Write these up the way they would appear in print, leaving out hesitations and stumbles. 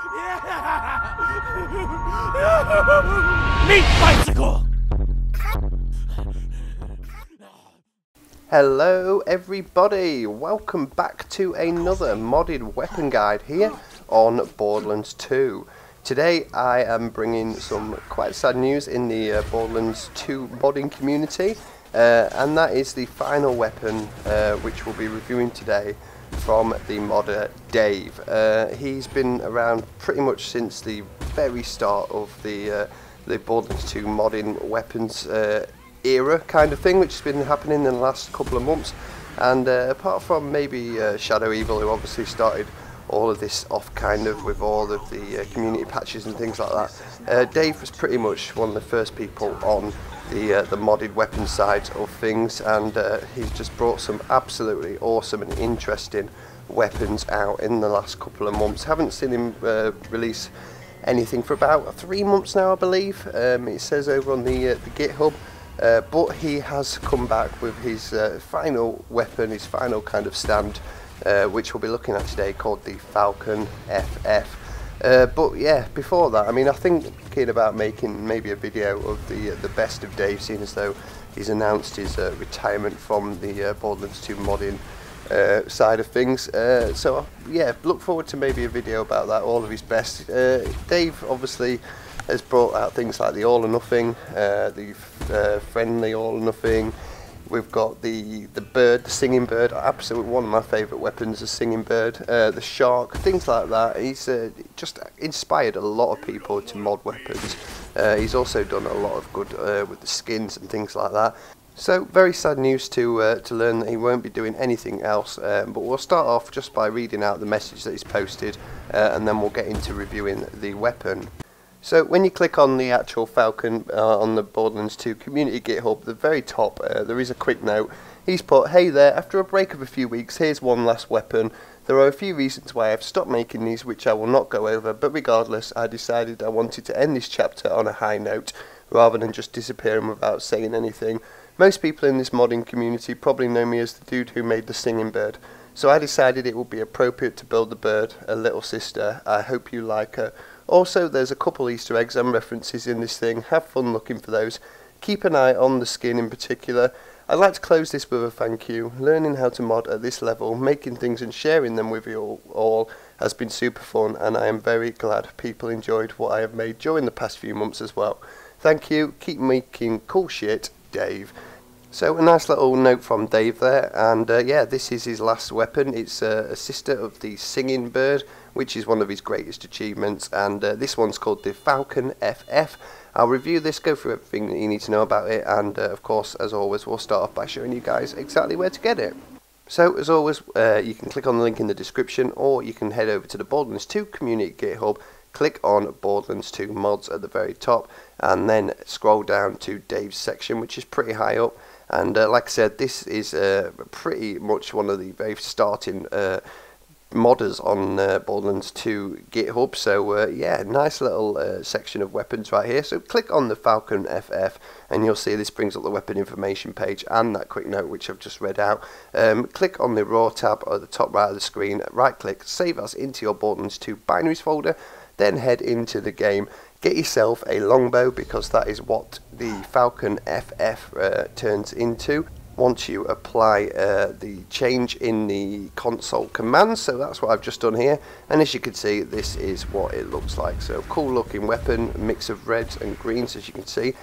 Meat bicycle! Hello everybody, welcome back to another modded weapon guide here on Borderlands 2. Today I am bringing some quite sad news in the Borderlands 2 modding community, and that is the final weapon which we'll be reviewing today from the modder Dave. He's been around pretty much since the very start of the Borderlands 2 modding weapons era kind of thing, which has been happening in the last couple of months, and apart from maybe Shadow Evil, who obviously started all of this off kind of with all of the community patches and things like that, Dave was pretty much one of the first people on the modded weapon side of things, and he's just brought some absolutely awesome and interesting weapons out in the last couple of months. Haven't seen him release anything for about 3 months now, I believe. It says over on the GitHub. But he has come back with his final weapon, his final kind of stand, which we'll be looking at today, called the Falcon FF. But yeah, before that, I mean, I think thinking about making maybe a video of the best of Dave, seeing as though he's announced his retirement from the Borderlands 2 modding side of things. So yeah, look forward to maybe a video about that, all of his best. Dave obviously has brought out things like the All or Nothing, the friendly All or Nothing. We've got the bird, the singing bird, absolutely one of my favourite weapons, the singing bird, the shark, things like that. He's just inspired a lot of people to mod weapons. He's also done a lot of good with the skins and things like that. So very sad news to learn that he won't be doing anything else, but we'll start off just by reading out the message that he's posted, and then we'll get into reviewing the weapon. So when you click on the actual Falcon on the Borderlands 2 community GitHub, at the very top there is a quick note. He's put, "Hey there, after a break of a few weeks, here's one last weapon. There are a few reasons why I've stopped making these, which I will not go over, but regardless, I decided I wanted to end this chapter on a high note, rather than just disappearing without saying anything. Most people in this modding community probably know me as the dude who made the singing bird, so I decided it would be appropriate to build the bird, a little sister. I hope you like her. Also, there's a couple Easter eggs and references in this thing. Have fun looking for those. Keep an eye on the skin in particular. I'd like to close this with a thank you. Learning how to mod at this level, making things and sharing them with you all has been super fun, and I am very glad people enjoyed what I have made during the past few months as well. Thank you. Keep making cool shit, Dave." So a nice little note from Dave there, and yeah, this is his last weapon. It's a sister of the singing bird, which is one of his greatest achievements, and this one's called the Falcon FF. I'll review this, go through everything that you need to know about it, and of course, as always, we'll start off by showing you guys exactly where to get it. So as always, you can click on the link in the description, or you can head over to the Borderlands 2 community GitHub, click on Borderlands 2 mods at the very top, and then scroll down to Dave's section, which is pretty high up. And like I said, this is pretty much one of the very starting modders on Borderlands 2 GitHub. So yeah, nice little section of weapons right here. So click on the Falcon FF and you'll see this brings up the weapon information page and that quick note which I've just read out. Click on the raw tab at the top right of the screen, right click, save as into your Borderlands 2 binaries folder, then head into the game. Get yourself a longbow, because that is what the Falcon FF turns into once you apply the change in the console commands. So that's what I've just done here, and as you can see, this is what it looks like. So cool looking weapon, mix of reds and greens, as you can see.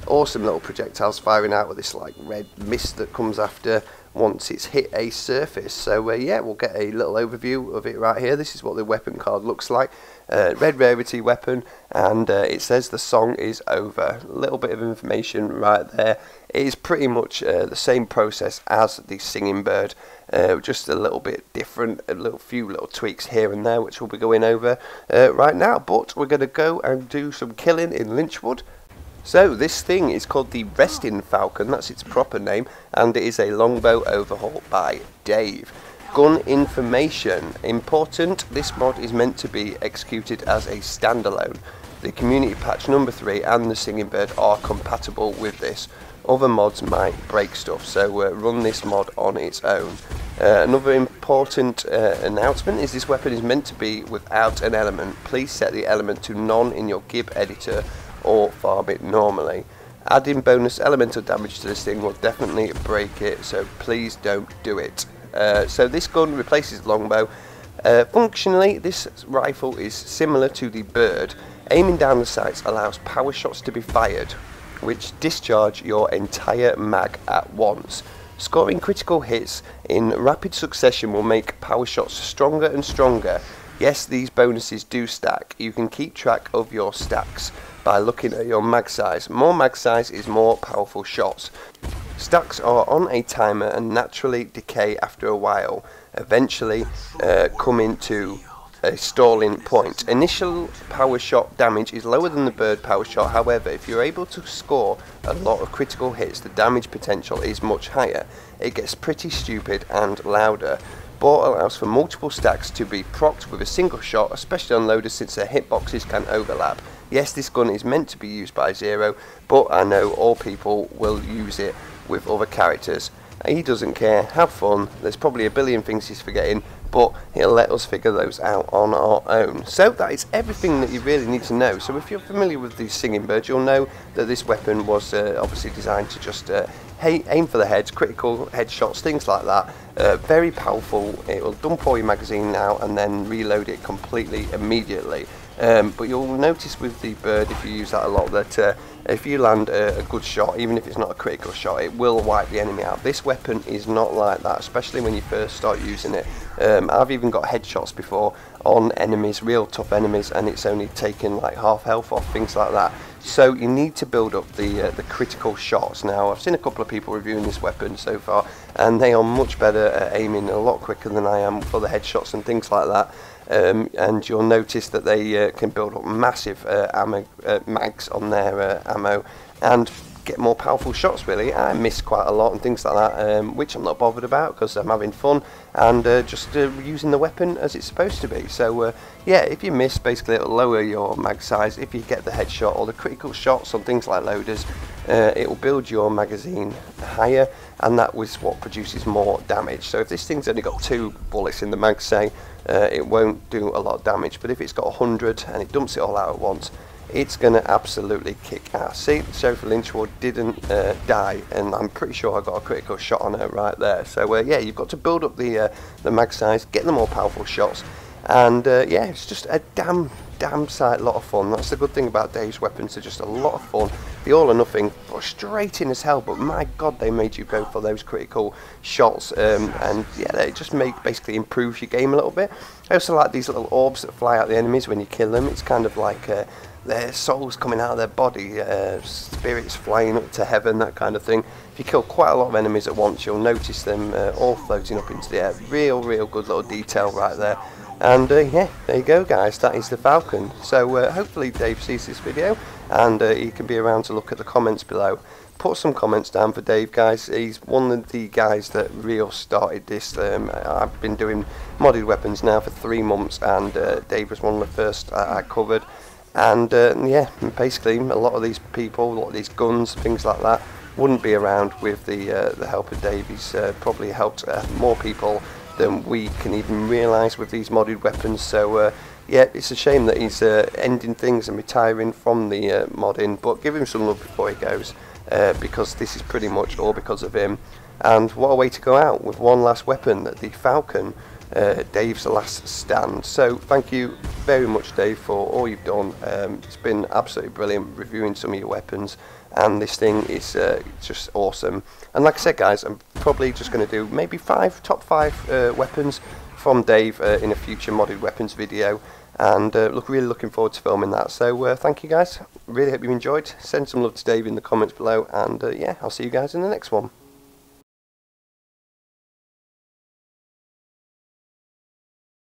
Awesome little projectiles firing out with this like red mist that comes after once it's hit a surface. So yeah, we'll get a little overview of it right here. This is what the weapon card looks like. Red rarity weapon, and it says the song is over. A little bit of information right there. It is pretty much the same process as the singing bird, just a little bit different, few little tweaks here and there, which we'll be going over right now. But we're going to go and do some killing in Lynchwood. So this thing is called the Resting Falcon, that's its proper name, and it is a longbow overhaul by Dave. Gun information. Important, this mod is meant to be executed as a standalone. The community patch number 3 and the singing bird are compatible with this. Other mods might break stuff, so run this mod on its own. Another important announcement is this weapon is meant to be without an element. Please set the element to none in your Github editor or farm it normally. Adding bonus elemental damage to this thing will definitely break it, so please don't do it. So this gun replaces the longbow. Functionally, this rifle is similar to the bird. Aiming down the sights allows power shots to be fired, which discharge your entire mag at once. Scoring critical hits in rapid succession will make power shots stronger and stronger. Yes, these bonuses do stack. You can keep track of your stacks by looking at your mag size. More mag size is more powerful shots. Stacks are on a timer and naturally decay after a while, eventually coming to a stalling point. Initial power shot damage is lower than the bird power shot, however, if you're able to score a lot of critical hits, the damage potential is much higher. It gets pretty stupid and louder. Bore allows for multiple stacks to be procced with a single shot, especially on loaders since their hitboxes can overlap. Yes, this gun is meant to be used by Zero, but I know all people will use it with other characters. He doesn't care, have fun, there's probably a billion things he's forgetting, but he'll let us figure those out on our own. So that is everything that you really need to know. So if you're familiar with the singing bird, you'll know that this weapon was obviously designed to just aim for the heads, critical headshots, things like that. Very powerful. It will dump all your magazine now and then reload it completely immediately. But you'll notice with the bird, if you use that a lot, that if you land a good shot, even if it's not a critical shot, it will wipe the enemy out. This weapon is not like that, especially when you first start using it. I've even got headshots before on enemies, real tough enemies, and it's only taken like half health off, things like that. So you need to build up the critical shots. Now, I've seen a couple of people reviewing this weapon so far, and they are much better at aiming a lot quicker than I am for the headshots and things like that. And you'll notice that they can build up massive mags on their ammo and get more powerful shots. Really, I miss quite a lot and things like that, which I'm not bothered about because I'm having fun and just using the weapon as it's supposed to be. So yeah, if you miss, basically it'll lower your mag size. If you get the headshot or the critical shots on things like loaders, it will build your magazine higher, and that was what produces more damage. So if this thing's only got 2 bullets in the mag, say, it won't do a lot of damage, but if it's got 100 and it dumps it all out at once, it's going to absolutely kick ass. See, Sheriff Lynchwood didn't die, and I'm pretty sure I got a critical shot on her right there. So yeah, you've got to build up the mag size, get the more powerful shots, and yeah, it's just a damn sight lot of fun. That's the good thing about Dave's weapons, they're just a lot of fun. The all or nothing, frustrating as hell, but my god, they made you go for those critical shots, and yeah, they just basically improves your game a little bit. I also like these little orbs that fly out the enemies when you kill them. It's kind of like their souls coming out of their body, spirits flying up to heaven, that kind of thing. If you kill quite a lot of enemies at once, you'll notice them all floating up into the air. Real good little detail right there. And yeah, there you go guys, that is the Falcon. So hopefully Dave sees this video and he can be around to look at the comments below. Put some comments down for Dave, guys. He's one of the guys that real started this. I've been doing modded weapons now for 3 months, and Dave was one of the first I covered. And yeah, basically a lot of these people, a lot of these guns, things like that, wouldn't be around with the help of Dave. He's probably helped more people than we can even realise with these modded weapons. So yeah, it's a shame that he's ending things and retiring from the modding, but give him some love before he goes, because this is pretty much all because of him. And what a way to go out with one last weapon, the Falcon, Dave's last stand. So thank you very much, Dave, for all you've done. It's been absolutely brilliant reviewing some of your weapons, and this thing is just awesome. And like I said guys, I'm probably just going to do maybe top 5 weapons from Dave in a future modded weapons video, and really looking forward to filming that. So thank you guys, really hope you enjoyed. Send some love to Dave in the comments below, and yeah, I'll see you guys in the next one.